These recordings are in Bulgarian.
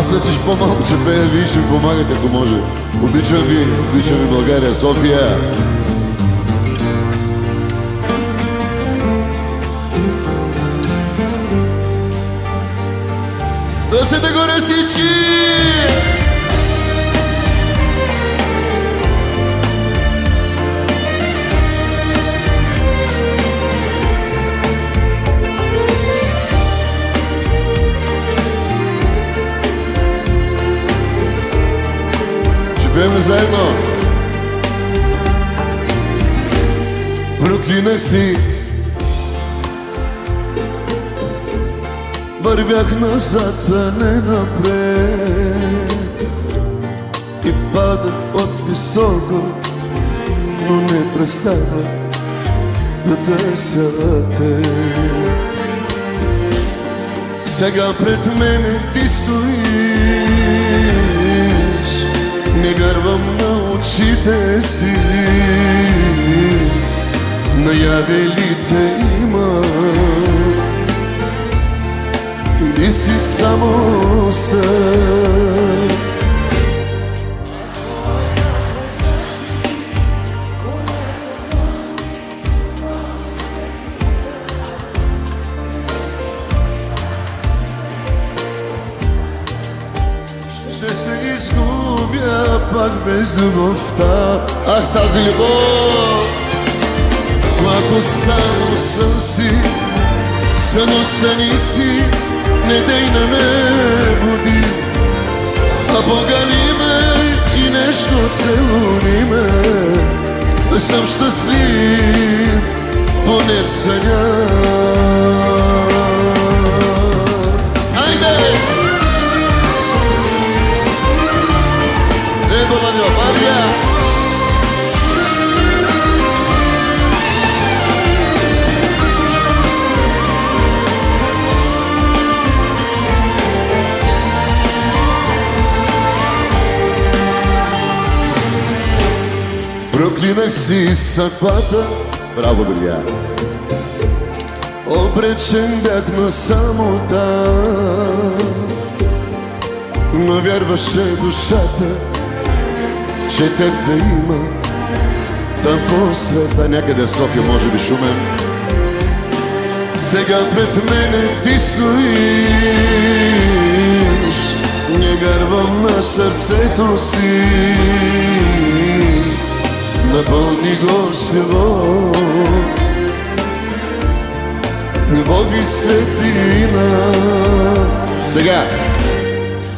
Аз лечиш по-малко, че пея, вие ще ми помагате, ако може. Обичам ви България, София. Ръцете горе всички! Живеем ли заедно? Проклинах си, вървях назад, а не напред, и падах от високо, но не преставах да търся те. Сега пред мене ти стоиш, не вярвам на очите си, наяви ли те има, или си само сън? Ще се изгубя пак без любовта. Ах, тази любов! Ако само сън си, сън остани си, не дей на ме буди, а погани ме и нещо целуни ме, да съм щастлив, поне в съня. Айде! Ето Вадио, Вадия! Проклинах си съдбата, браво, Вилия. Обречен бях на самота, но вярваше душата, че теб да има там по света, някъде в София, може би шумен. Сега пред мене ти стоиш, не вярвам на сърцето си, напълни го с любов, любов и светлина. Сега!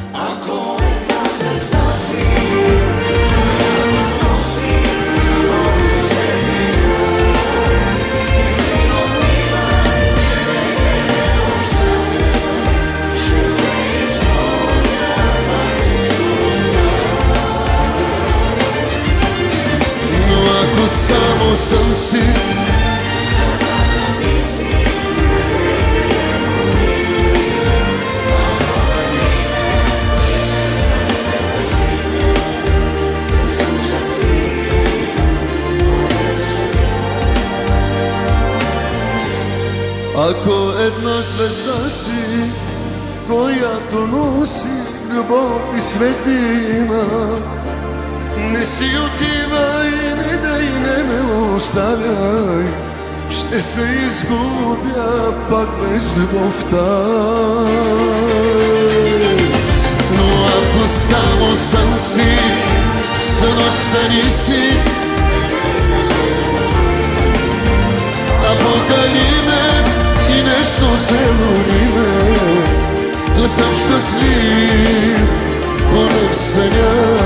Ако една звезда си, носи любов и светлина, и си отлива, не оставя, ще се изгубя пак без любовта. Но ако само съм си, ако една звезда си, която носи любов и светлина, не си отивай, не дай, не ме оставяй, ще се изгубя пак без любовта. Но ако само съм си, сън остани си, а покани ме и нещо целуни ме, да съм щастлив, поне в съня.